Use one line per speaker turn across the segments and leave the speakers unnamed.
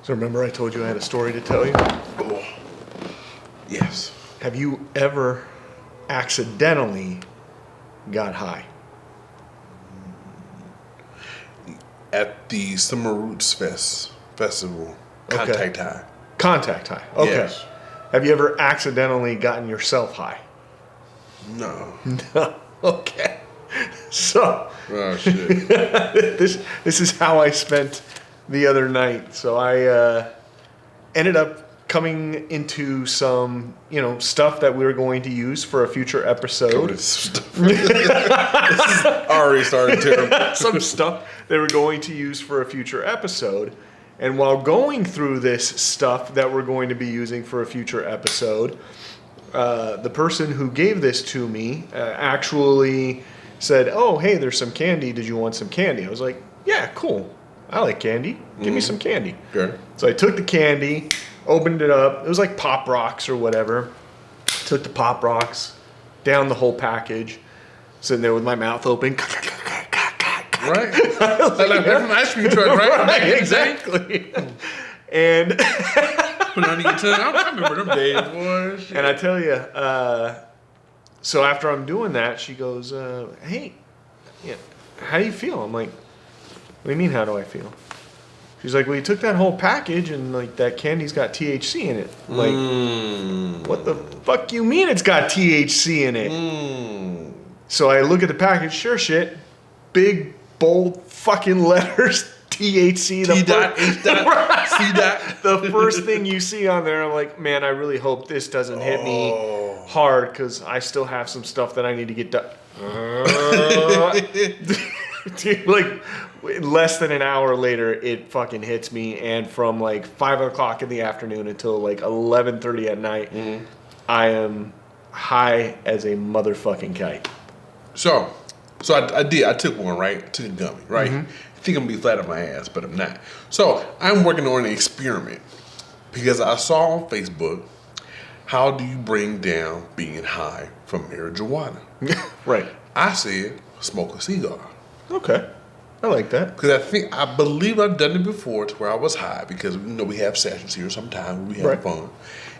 So remember I told you I had a story to tell you?
Oh, yes.
Have you ever accidentally got high?
At the Summer Roots Festival. Contact high.
Contact high. Okay.
Yes.
Have you ever accidentally gotten yourself high?
No.
No. Okay. So.
Oh, shit.
this is how I spent the other night. So I ended up coming into some, stuff that we were going to use for a future episode.
This is already starting terrible.
Some stuff they were going to use for a future episode. And while going through this stuff that we're going to be using for a future episode, the person who gave this to me actually said, "Oh, hey, there's some candy. Did you want some candy?" I was like, "Yeah, cool. I like candy. Give me some candy."
Okay.
So I took the candy, opened it up. It was like Pop Rocks or whatever. Took the Pop Rocks, down the whole package, sitting there with my mouth open.
Right? like from ice cream truck, right?
Right, exactly. And
put it on your tongue. I remember them days, boy. Shit.
And I tell you, so after I'm doing that, she goes, "Hey, how do you feel?" I'm like, "What do you mean, how do I feel?" She's like, "Well, you took that whole package and like that candy's got THC in it." I'm like, what the fuck you mean it's got THC in it? So I look at the package, sure shit, big, bold fucking letters, THC.
T dot, H dot, C dot.
The first thing you see on there, I'm like, man, I really hope this doesn't hit me hard because I still have some stuff that I need to get done. Dude, like less than an hour later, it fucking hits me, and from like 5 o'clock in the afternoon until like 11:30 at night, I am high as a motherfucking kite.
So I did. I took one, right? I took a gummy, right? I think I'm gonna be flat on my ass, but I'm not. So I'm working on an experiment because I saw on Facebook, how do you bring down being high from marijuana?
Right.
I said, smoke a cigar.
Okay. I like that.
Because I believe I've done it before to where I was high because, we have sessions here sometimes we have fun.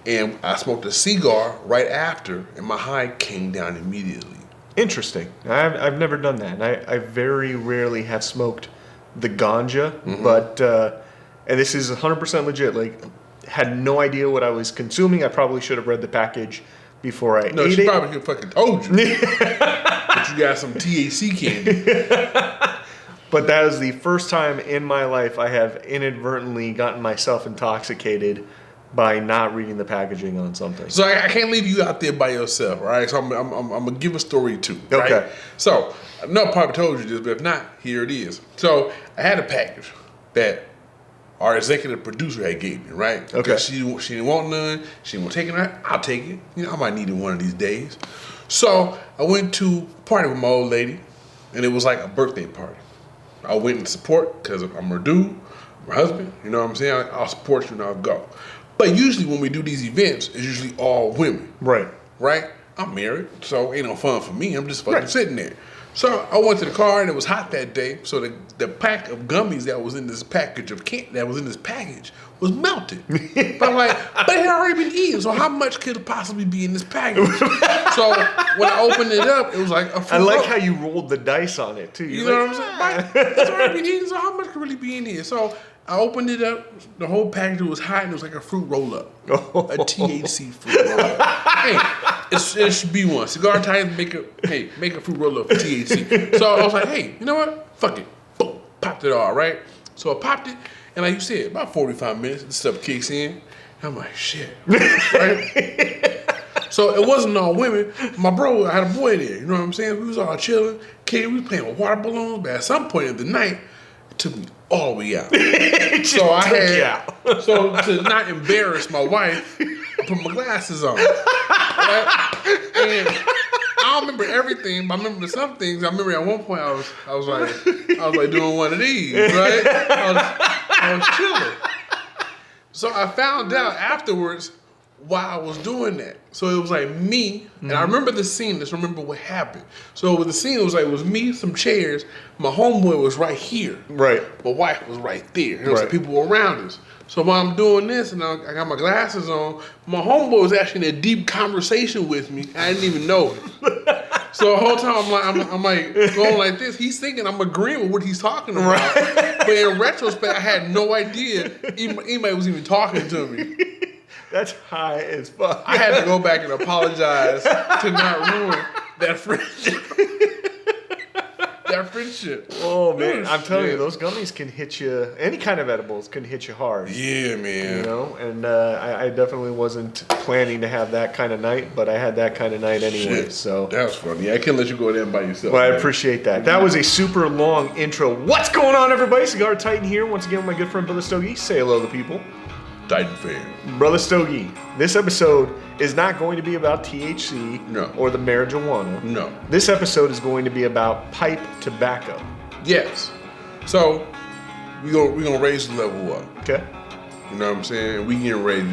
And I smoked a cigar right after and my high came down immediately.
Interesting. I've never done that. And I very rarely have smoked the ganja, but, and this is 100% legit, like, had no idea what I was consuming. I probably should have read the package before I ate it.
No, she probably could fucking told you. But you got some THC candy.
But that is the first time in my life I have inadvertently gotten myself intoxicated by not reading the packaging on something.
So I can't leave you out there by yourself, right? So I'm gonna give a story too. Right?
Okay.
So I know I probably told you this, but if not, here it is. So I had a package that our executive producer had gave me, right?
Okay.
Because she didn't want none. She didn't want to take it. I'll take it. I might need it one of these days. So I went to a party with my old lady, and it was like a birthday party. I went in support because I'm her dude, my husband. You know what I'm saying? I'll support you and I'll go. But usually when we do these events, it's usually all women.
Right.
Right? I'm married, so ain't no fun for me. I'm just fucking sitting there. So I went to the car and it was hot that day. So the pack of gummies that was in this package was melted. But I'm like, but it had already been eaten. So how much could possibly be in this package? So when I opened it up, it was like a fruit
I like
roll.
how you rolled the dice on it too.
You know what I'm saying? It's already been eaten. So how much could really be in here? So I opened it up. The whole package was hot and it was like a fruit roll up, a THC fruit roll up. Hey, it should be one. Cigar Titans make a fruit roll up for THC. So I was like, hey, you know what? Fuck it. Boom, popped it all right. So I popped it, and like you said, about 45 minutes, the stuff kicks in. And I'm like, shit, right? So it wasn't all women. My bro, I had a boy there. You know what I'm saying? We was all chilling, kidding. We was playing with water balloons. But at some point in the night, it took me all the way out. So to not embarrass my wife, I put my glasses on. Right? And I don't remember everything, but I remember some things. I remember at one point I was like doing one of these, right? I was chilling. So I found out afterwards while I was doing that. So it was like me, and I remember the scene, just remember what happened. So with the scene, it was me, some chairs, my homeboy was right here.
Right.
My wife was right there. There was like people around us. So while I'm doing this and I got my glasses on, my homeboy was actually in a deep conversation with me. I didn't even know it. So the whole time I'm like going like this. He's thinking I'm agreeing with what he's talking about. Right. But in retrospect, I had no idea anybody was even talking to me.
That's high as fuck.
I had to go back and apologize to not ruin that friendship. That friendship.
Oh man, I'm telling you, those gummies can hit you. Any kind of edibles can hit you hard.
Yeah, man.
You know, and I definitely wasn't planning to have that kind of night, but I had that kind of night anyway.
Shit.
So
that was funny. I can't let you go there by yourself.
Well, I appreciate that. That was a super long intro. What's going on, everybody? Cigar Titan here once again with my good friend Brotha Stogie. Say hello to the people.
Titan fan.
Brotha Stogie, this episode is not going to be about THC or the marijuana.
No.
This episode is going to be about pipe tobacco.
Yes. So we're gonna raise the level up.
Okay.
You know what I'm saying? We getting ready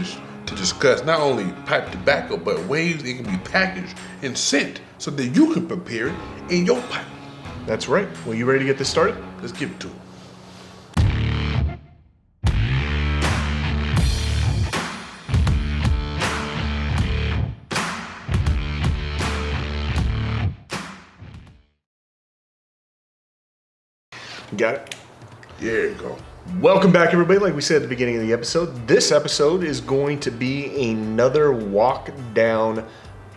to discuss not only pipe tobacco, but ways it can be packaged and sent so that you can prepare it in your pipe.
That's right. Well, you ready to get this started?
Let's give it to them.
Got it?
There you go.
Welcome back, everybody. Like we said at the beginning of the episode, this episode is going to be another walk down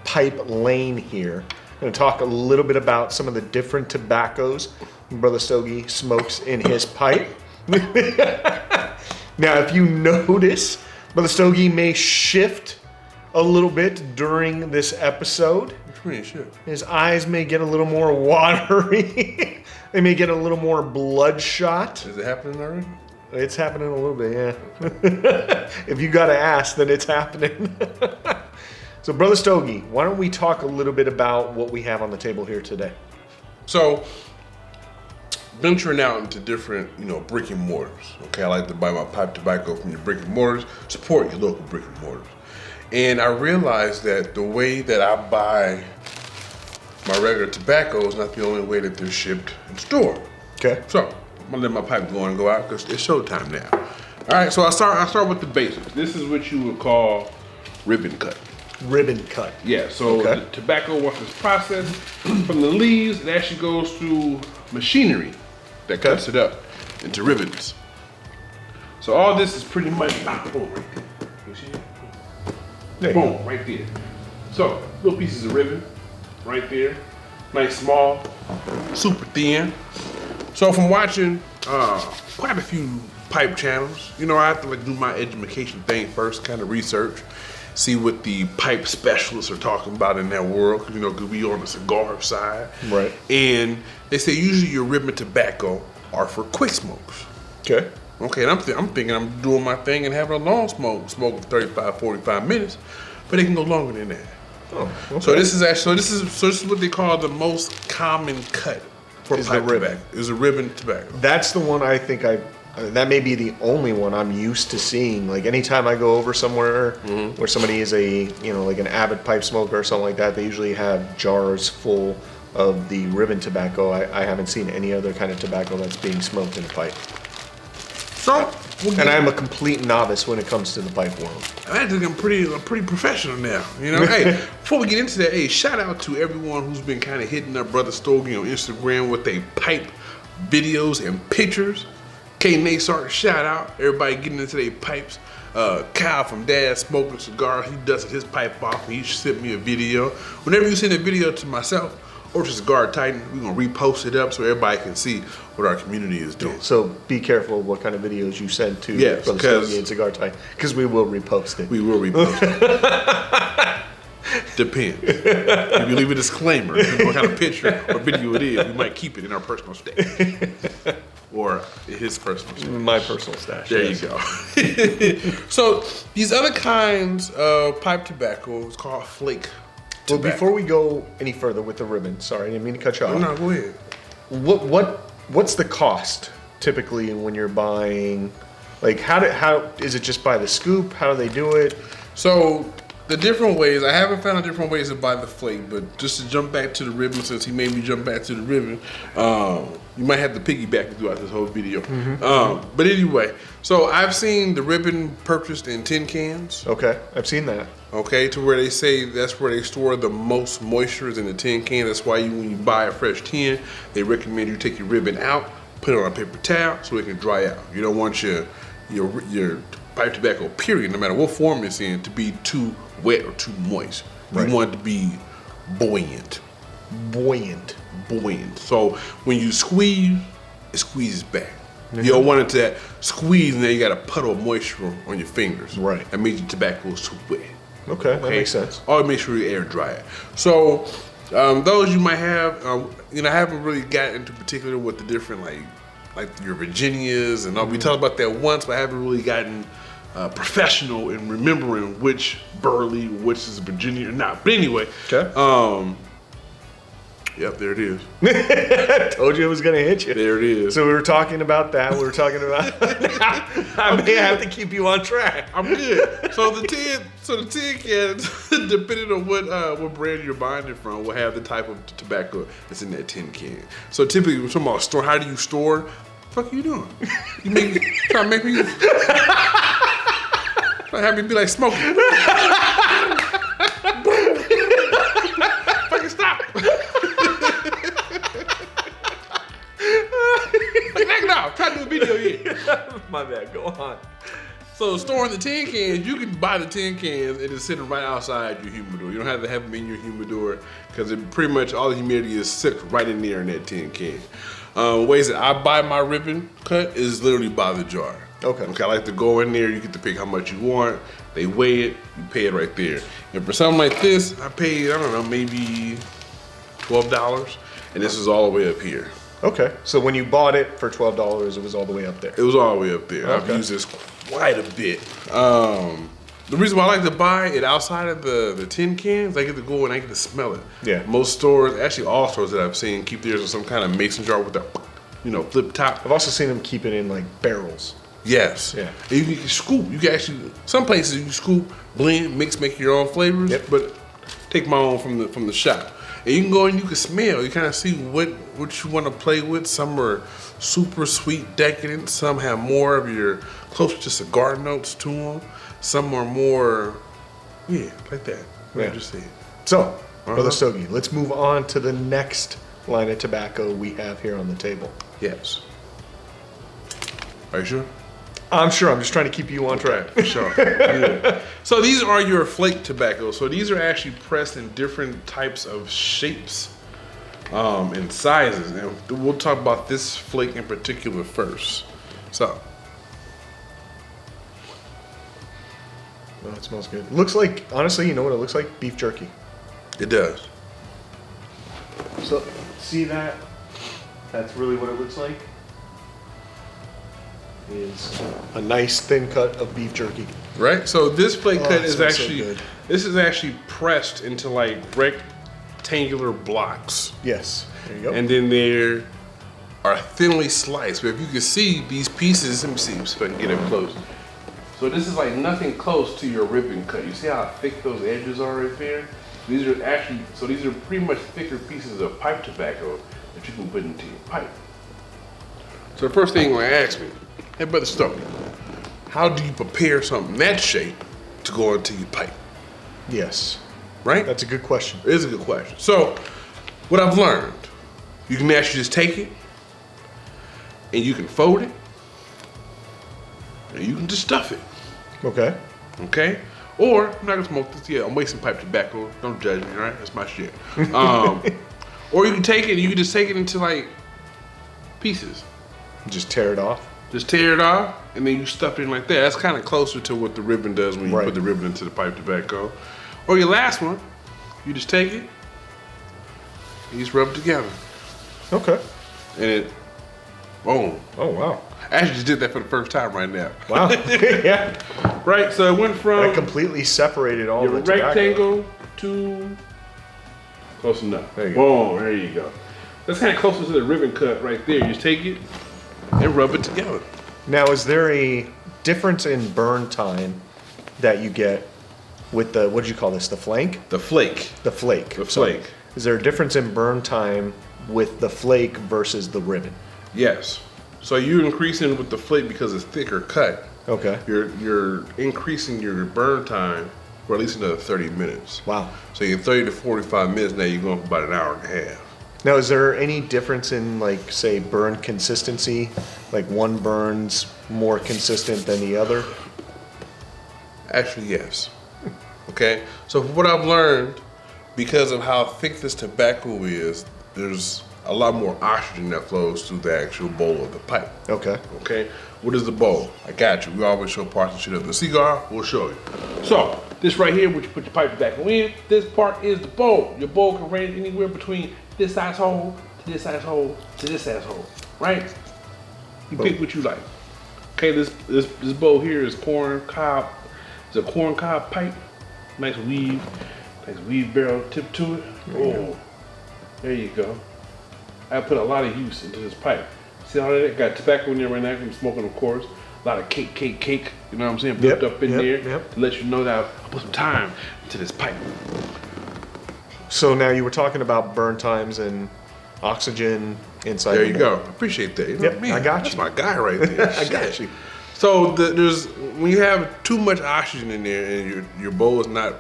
pipe lane here. I'm going to talk a little bit about some of the different tobaccos Brotha Stogie smokes in his pipe. Now, if you notice, Brotha Stogie may shift a little bit during this episode. His eyes may get a little more watery. They may get a little more bloodshot.
Is it happening already?
It's happening a little bit, yeah. If you gotta ask, then it's happening. So, Brotha Stogie, why don't we talk a little bit about what we have on the table here today?
So, venturing out into different, brick and mortars. Okay, I like to buy my pipe tobacco from your brick and mortars. Support your local brick and mortars. And I realized that the way that I buy my regular tobacco is not the only way that they're shipped and stored.
Okay.
So I'm gonna let my pipe go and go out because it's showtime now. All right. So I start with the basics. This is what you would call ribbon cut.
Ribbon cut.
Yeah. So the tobacco, once it's processed from the leaves, it actually goes through machinery that cuts it up into ribbons. So all this is pretty much boom, right there. You see it? Boom, right there. So little pieces of ribbon. Right there, nice, small, super thin. So from watching quite a few pipe channels, I have to do my education thing first, kind of research, see what the pipe specialists are talking about in that world, because we on the cigar side.
Right.
And they say usually your ribbon tobacco are for quick smokes.
Okay.
Okay, and I'm thinking I'm doing my thing and having a long smoke for 35, 45 minutes, but they can go longer than that.
Oh, okay.
So this is what they call the most common cut for pipe tobacco. Is a ribbon tobacco.
That's the one I think that may be the only one I'm used to seeing. Like anytime I go over somewhere where somebody is like an avid pipe smoker or something like that, they usually have jars full of the ribbon tobacco. I haven't seen any other kind of tobacco that's being smoked in a pipe.
So,
and I'm a complete novice when it comes to the pipe world.
I think I'm pretty professional now. Hey, before we get into that, hey, shout out to everyone who's been kind of hitting up Brotha Stogie on Instagram with their pipe videos and pictures. K Nasart, shout out. Everybody getting into their pipes. Kyle from Dad Smoking Cigar, he dusted his pipe off and he sent me a video. Whenever you send a video to myself or to Cigar Titan, we're going to repost it up so everybody can see what our community is doing.
So be careful what kind of videos you send to Brotha Stogie and Cigar Titan, because we will repost it.
We will repost it. Depends. If you leave a disclaimer, what kind of picture or video it is, we might keep it in our personal stash. Or his personal stash.
My personal stash.
There you go. So these other kinds of pipe tobacco is called flake tobacco.
Well, before we go any further with the ribbon, sorry, I didn't mean to cut you off.
No, go ahead.
What's the cost typically when you're buying Like how is it just by the scoop? How do they do it?
So the different ways, I haven't found different ways to buy the flake, but just to jump back to the ribbon, since he made me jump back to the ribbon, you might have to piggyback me throughout this whole video. But anyway, so I've seen the ribbon purchased in tin cans.
Okay, I've seen that.
Okay, to where they say that's where they store the most moisture is in the tin can. That's why when you buy a fresh tin, they recommend you take your ribbon out, put it on a paper towel so it can dry out. You don't want your pipe tobacco, period, no matter what form it's in, to be too wet or too moist.
Right.
You want it to be buoyant.
Buoyant.
So when you squeeze, it squeezes back. You don't want it to squeeze and then you got a puddle of moisture on your fingers.
Right.
That means your tobacco is too wet.
Okay, that makes sense.
Or make sure you air dry it. So those you might have, I haven't really gotten into particular with the different like your Virginias and all. We talked about that once, but I haven't really gotten professional in remembering which Burley, which is a Virginia or not. But anyway,
Okay.
Yep, there it is.
Told you it was gonna hit you.
There it is.
So we were talking about that. We were talking about. I may have to keep you on track.
I'm good. So the tin can, depending on what brand you're buying it from, will have the type of tobacco that's in that tin can. So typically, we're talking about store. How do you store? What the fuck are you doing? You trying to make me? Trying to have me be like smoking? Fucking stop! I'm trying to do a video here.
My bad. Go on.
So storing the tin cans, you can buy the tin cans and it's sitting right outside your humidor. You don't have to have them in your humidor because it pretty much all the humidity is sit right in there in that tin can. Ways that I buy my ribbon cut is literally by the jar.
Okay.
I like to go in there. You get to pick how much you want. They weigh it. You pay it right there. And for something like this, I paid, I don't know, maybe $12, and this is all the way up here.
Okay. So when you bought it for $12, it was all the way up there.
It was all the way up there.
Okay.
I've used this quite a bit. The reason why I like to buy it outside of the tin cans, I get to go and I get to smell it.
Yeah.
Most stores, actually all stores that I've seen, keep theirs in some kind of mason jar with the, flip top.
I've also seen them keep it in like barrels.
Yes.
Yeah.
And you can scoop. You can actually, some places you can scoop, blend, mix, make your own flavors.
Yep.
But take my own from the shop. And you can go and you can smell. You kind of see what you want to play with. Some are super sweet, decadent. Some have more of your closer to cigar notes to them. Some are more, like that.
Yeah.
I just said.
So, Brother Stogie, let's move on to the next line of tobacco we have here on the table.
Yes. Are you sure?
I'm sure. I'm just trying to keep you on track.
Sure. Yeah. So these are your flake tobacco. So these are actually pressed in different types of shapes and sizes. And we'll talk about this flake in particular first. So.
Oh, it smells good. It looks like, honestly, you know what it looks like? Beef jerky.
It does.
So, see that? That's really what it looks like. Is a nice thin cut of beef jerky.
Right? So this flake cut is
smells so
actually,
good.
this is actually pressed into like rectangular blocks.
Yes. There you go.
And then there are thinly sliced. But if you can see these pieces, let me see if I can get it close. So this is like nothing close to your ribbon cut. You see how thick those edges are right there? These are pretty much thicker pieces of pipe tobacco that you can put into your pipe. So the first thing you're gonna ask me, hey Brother Stogie, how do you prepare something that shape to go into your pipe?
Yes.
Right?
That's a good question.
It is a good question. So what I've learned, you can actually just take it and you can fold it and you can just stuff it.
Okay.
Okay? Or, I'm not gonna smoke this yet. I'm wasting pipe tobacco. Don't judge me, right? That's my shit. Or you can take it and you can just take it into like pieces.
Just tear it off.
Just tear it off and then you stuff it in like that. That's kind of closer to what the ribbon does when you
Right.
put the ribbon into the pipe tobacco. Or your last one, you just take it and you just rub it together.
Okay.
And it, boom.
Oh, wow.
I actually just did that for the first time right now.
Wow. Yeah.
Right, so it went from
That completely separated all
your
the tobacco.
rectangle to close enough.
There you go.
Boom, there you go. That's kind of closer to the ribbon cut right there. You just take it and rub it together.
Now, is there a difference in burn time that you get with the, what did you call this, the flank?
The flake.
The flake.
The
Sorry.
flake.
Is there a difference in burn time with the flake versus the ribbon?
Yes. So you're increasing with the flake because it's thicker cut.
Okay.
You're increasing your burn time for at least another 30 minutes.
Wow.
So you're 30 to 45 minutes, now you're going for about an hour and a half.
Now, is there any difference in, like, say, burn consistency? Like one burns more consistent than the other?
Actually, yes. Okay, so what I've learned, because of how thick this tobacco is, there's a lot more oxygen that flows through the actual bowl of the pipe.
Okay.
Okay, what is the bowl? I got you. We always show parts and shit of the cigar. We'll show you. So this right here, which you put your pipe tobacco in, this part is the bowl. Your bowl can range anywhere between this size hole to this size hole to this size hole, right? You pick what you like. Okay, this bowl here is corn cob. It's a corn cob pipe. Nice weave barrel tip to it. Oh, there you go. I put a lot of use into this pipe. See how that got tobacco in there right now from smoking, of course. A lot of cake. You know what I'm saying? Built up in there to let you know that I put some time into this pipe.
So now you were talking about burn times and oxygen inside.
There
the
you
bowl.
go. Appreciate that. You know what I mean?
I got
That's
you.
my guy right there.
I got you.
So there's when you have too much oxygen in there and your bowl is not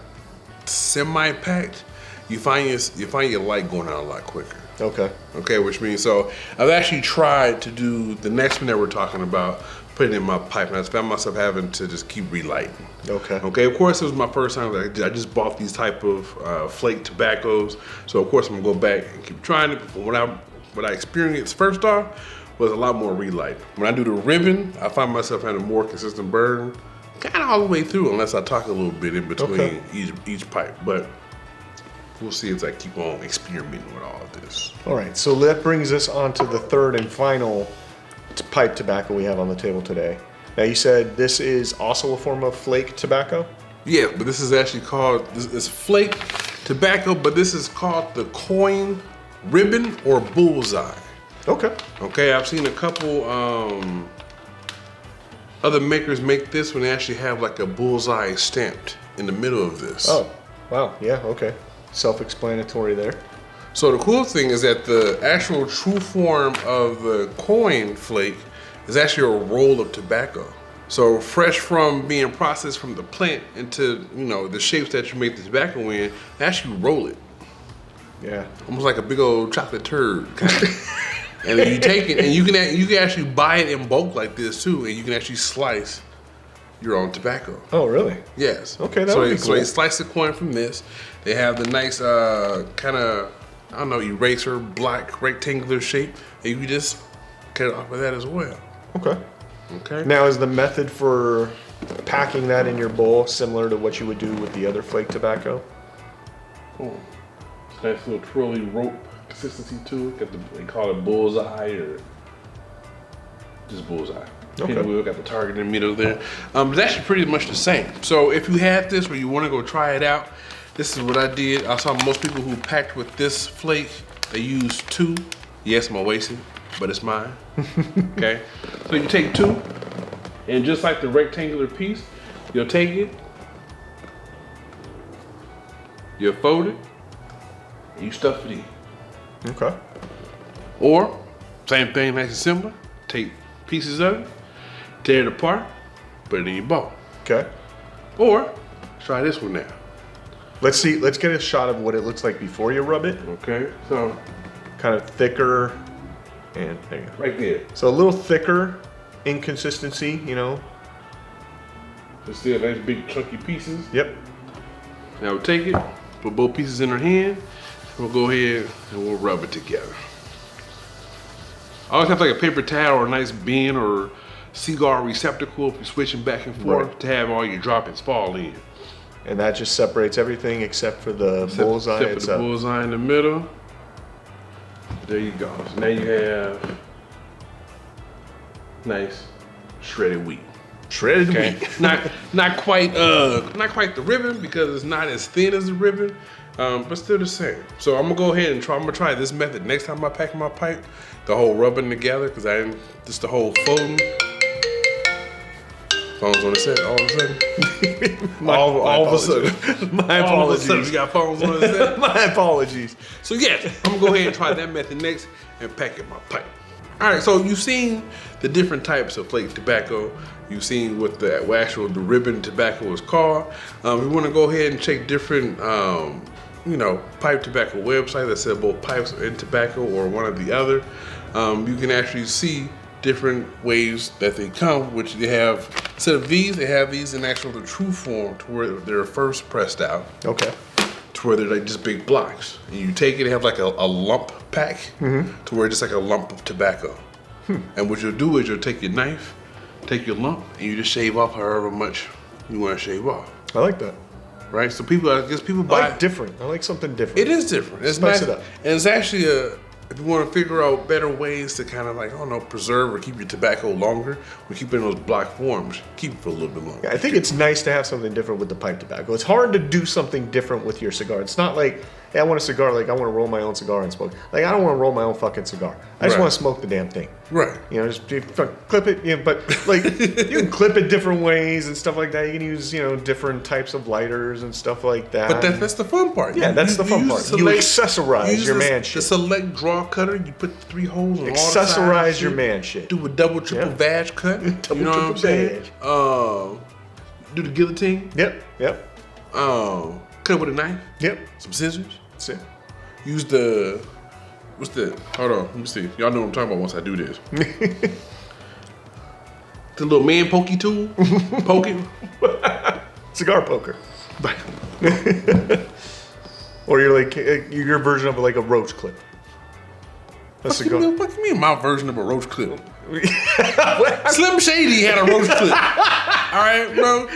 semi-packed, you find your light going out a lot quicker.
Okay.
Okay, which means, so I've actually tried to do the next one that we're talking about, put it in my pipe, and I found myself having to just keep relighting.
Okay.
Okay, of course it was my first time that I just bought these type of flake tobaccos, so of course I'm gonna go back and keep trying it. But what I experienced first off was a lot more relight. When I do the ribbon, I find myself having a more consistent burn, kind of all the way through, unless I talk a little bit in between each pipe. But we'll see as I keep on experimenting with all of this.
All right, so that brings us on to the third and final pipe tobacco we have on the table today. Now you said this is also a form of flake tobacco?
Yeah, but this is actually called, this is flake tobacco, but this is called the coin ribbon or bullseye.
Okay.
Okay, I've seen a couple other makers make this when they actually have like a bullseye stamped in the middle of this.
Oh, wow, yeah, okay. Self-explanatory there.
So the cool thing is that the actual true form of the coin flake is actually a roll of tobacco. So fresh from being processed from the plant into, you know, the shapes that you make the tobacco in, they actually roll it.
Yeah.
Almost like a big old chocolate turd kind of. And then you take it and you can actually buy it in bulk like this too, and you can actually slice your own tobacco.
Oh, really?
Yes.
Okay, that would be cool.
So they slice the coin from this. They have the nice kind of, I don't know, eraser, black, rectangular shape, and you just cut it off with that as well.
Okay.
Okay.
Now, is the method for packing that in your bowl similar to what you would do with the other flake tobacco?
Cool. Nice little twirly rope consistency to it. They call it bullseye or just bullseye.
Okay.
We got the target in the middle there. It's actually pretty much the same. So if you had this or you want to go try it out, this is what I did. I saw most people who packed with this flake, they use 2. Yes, I'm gonna waste it, but it's mine. Okay. So you take 2, and just like the rectangular piece, you'll take it, you'll fold it, and you stuff it in.
Okay.
Or, same thing, nice and similar. Take pieces of it, tear it apart, put it in your bowl.
Okay.
Or, try this one now.
Let's see. Let's get a shot of what it looks like before you rub it.
Okay, so
Kind of thicker, and there you go.
right there.
So a little thicker in consistency, you know.
Just see nice big chunky pieces.
Yep.
Now we'll take it, put both pieces in our hand, and we'll go ahead and we'll rub it together. I always have like a paper towel or a nice bin or cigar receptacle if you're switching back and forth to have all your droppings fall in.
And that just separates everything except for the bullseye
Except for
itself.
the bullseye in the middle. There you go. So now you have nice shredded wheat.
Shredded
Okay,
wheat.
not quite the ribbon because it's not as thin as the ribbon, but still the same. So I'm gonna go ahead and try. I'm gonna try this method next time I pack my pipe, the whole rubbing together, because just the whole folding. Phones on the set all of a sudden.
All
of a sudden.
My
All of a sudden
apologies.
we got phones on the set.
My apologies.
So yes, I'm gonna go ahead and try that method next and pack in my pipe. All right, so you've seen the different types of flake tobacco. You've seen what the ribbon tobacco is called. We wanna go ahead and check different, pipe tobacco websites that sell both pipes and tobacco or one or the other. You can actually see different ways that they come, which they have, instead of these, they have these in actual the true form to where they're first pressed out.
Okay.
To where they're like just big blocks. And you take it and have like a lump pack to where it's just like a lump of tobacco. And what you'll do is you'll take your knife, take your lump, and you just shave off however much you want to shave off.
I like that.
Right? So people buy.
I like different. I like something different.
It is different. It's
Spice
nice.
it up.
And it's actually if you want to figure out better ways to kind of like, preserve or keep your tobacco longer, we keep it in those block forms, keep it for a little bit longer.
Yeah, I think it's nice to have something different with the pipe tobacco. It's hard to do something different with your cigar. It's not like, hey, I want a cigar, like I want to roll my own cigar and smoke. Like I don't want to roll my own fucking cigar. I just
Right.
want to smoke the damn thing.
Right.
Just clip it. But like you can clip it different ways and stuff like that. You can use different types of lighters and stuff like that.
But that's the fun part.
Yeah, that's the fun part. You accessorize your man shit.
The select draw cutter, you put 3 holes in all the sides.
Accessorize your man shit.
Do a double, triple vag cut.
Double,
you know what I'm
triple
saying?
vag.
Do the guillotine.
Yep.
Cut with a knife.
Yep.
Some scissors.
That's it.
Use the, what's that? Hold on, let me see. Y'all know what I'm talking about once I do this. The little man pokey tool. Poke it.
Cigar poker. Or you're like your version of like a roach clip. A cigar.
What do you mean my version of a roach clip? Slim Shady had a roach clip. All right, bro.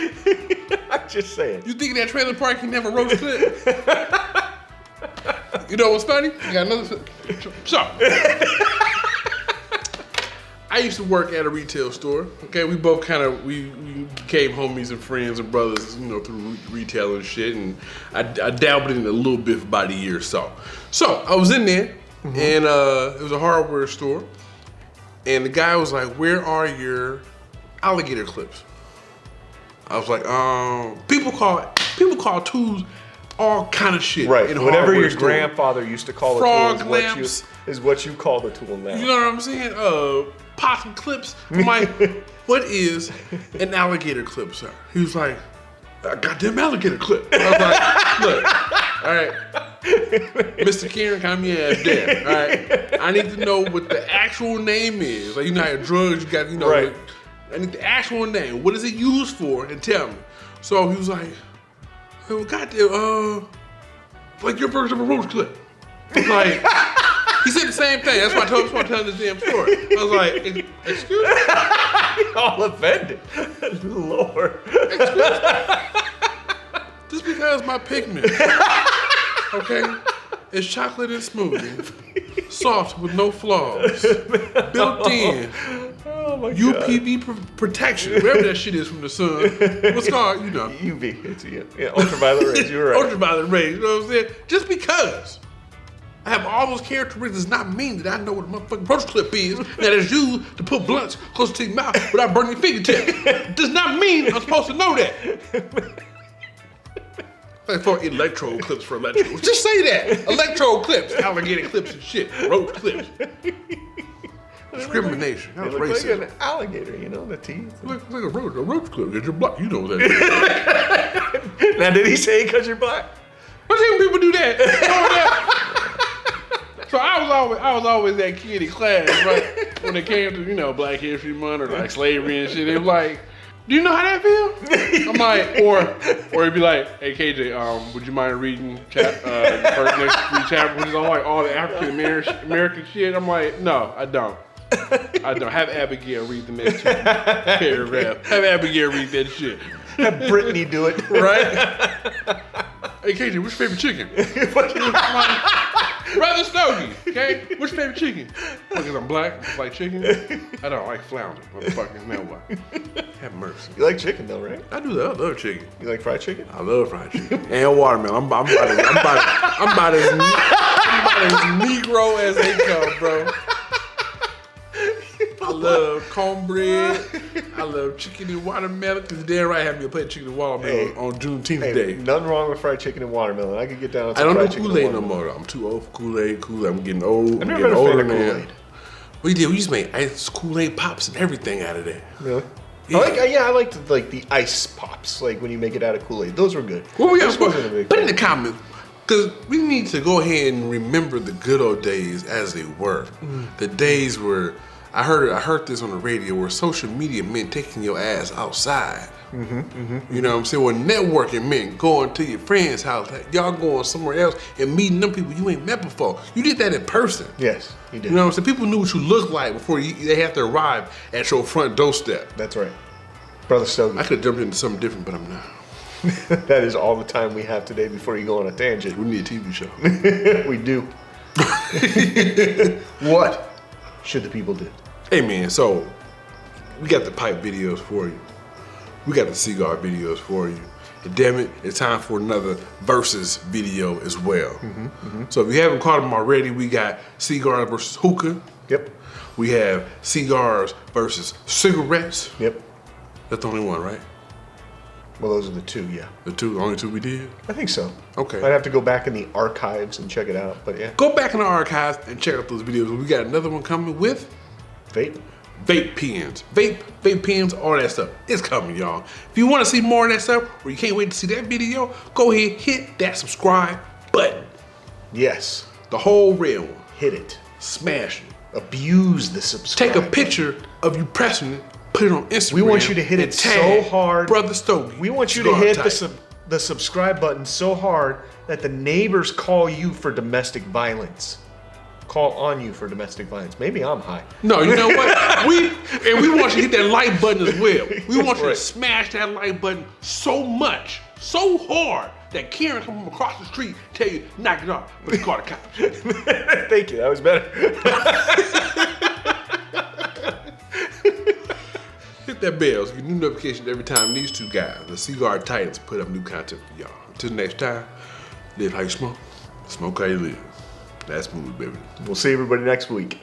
I'm just saying.
You think that trailer park can have a roach clip? You know what's funny? You got another. So, I used to work at a retail store. Okay, we both we became homies and friends and brothers, through retail and shit. And I dabbled in it a little bit for about a year or so. So I was in there, and it was a hardware store. And the guy was like, "Where are your alligator clips?" I was like, people call tools all kind of shit.
Right.
In
Whatever your
store.
grandfather used to call
Frog
a tool
lamps.
is what you call the tool now.
You know what I'm saying? Possum clips. I'm like, what is an alligator clip, sir? He was like, a goddamn alligator clip. I was like, look, all right, Mr. Karen, count me ass dead. All right, I need to know what the actual name is. Like, how your drugs, you got,
Right.
I need the actual name. What is it used for? And tell me. So he was like, oh, goddamn, like your version of a roach clip. I was like, he said the same thing. That's why I told this damn story. I was like, excuse me?
All offended. Lord.
Excuse me? Just because my pigment, okay, is chocolate and smooth, soft with no flaws, built in,
Oh my God.
UPV protection, wherever that shit is from the sun. What's called,
UV. It's ultraviolet rays. You're right.
ultraviolet rays. You know what I'm saying? Just because I have all those characteristics does not mean that I know what a motherfucking roach clip is that is used to put blunts close to your mouth without burning your fingertips. Does not mean I'm supposed to know that. Like for electrode clips for electrodes. Just say that. Electrode clips, alligator clips and shit, roach clips. Discrimination.
They
That's
look
racism.
like an alligator, the teeth.
Look like a roach clip. Because you're black. You know what that is.
Now, did he say because you're black?
What do you people do that? So I was always that kid in class, right? When it came to, Black History Month or like slavery and shit, they were like, do you know how that feel? I'm like, or it'd be like, hey KJ, would you mind reading the first next 3 chapters, which is on like all the African American shit? I'm like, no, I don't. Have Abigail read the next paragraph. Have Abigail read that shit.
Have Brittany do it.
Right? Hey KJ, what's your favorite chicken? Brotha Stogie, okay? What's your favorite chicken? Because I'm black, I like chicken. I don't like flounder, motherfucker. Now what? Have mercy.
You like chicken though, right?
I do that. I love chicken.
You like fried chicken?
I love fried chicken. And watermelon. I'm about as Negro as they come, bro. I love cornbread. I I love chicken and watermelon. Cause Dan right had me a plate of chicken and watermelon on Juneteenth Day.
Nothing wrong with fried chicken and watermelon. I could get down.
I don't do Kool-Aid no more. Though. I'm too old for Kool-Aid. I'm getting old.
I've never been a fan of Kool-Aid.
We used to make ice Kool-Aid pops and everything out of that.
Really?
Yeah.
I liked the ice pops, like when you make it out of Kool-Aid. Those were good.
Well,
Put
in the comments, because we need to go ahead and remember the good old days as they were. The days where I heard this on the radio where social media meant taking your ass outside. You know what I'm saying? Well, networking meant going to your friend's house. Y'all going somewhere else and meeting them people you ain't met before. You did that in person.
Yes, you did.
You know what I'm saying? People knew what you looked like before they have to arrive at your front doorstep.
That's right. Brother Stogie.
I could have jumped into something different, but I'm not.
That is all the time we have today before you go on a tangent.
We need a TV show.
We do. What should the people do?
Hey man, so we got the pipe videos for you. We got the cigar videos for you. And damn it, it's time for another versus video as well. So if you haven't caught them already, we got cigars versus hookah.
Yep.
We have cigars versus cigarettes.
Yep.
That's the only one, right?
Well, those are the two, yeah.
The only two we did?
I think so.
Okay.
I'd have to go back in the archives and check it out, but yeah.
Go back in the archives and check out those videos. We got another one coming with
Vape.
Vape pens. Vape pens, all that stuff. It's coming, y'all. If you want to see more of that stuff, or you can't wait to see that video, go ahead, hit that subscribe button.
Yes.
The whole red one.
Hit it.
Smash it.
Abuse the subscribe.
Take a picture of you pressing it, put it on Instagram.
We want you to hit it so hard.
Brotha Stogie.
We want you to hit the subscribe button so hard that the neighbors call you for domestic violence. Call on you for domestic violence. Maybe I'm high.
No, you know what? we want you to hit that like button as well. We want you to smash that like button so much, so hard that Karen come from across the street tell you, knock it off, but you call the cops.
Thank you, that was better.
Hit that bell so you get new notifications every time these two guys, the Cigar Titans, put up new content for y'all. Until next time, live how you smoke how you live. That's smooth, baby.
We'll see everybody next week.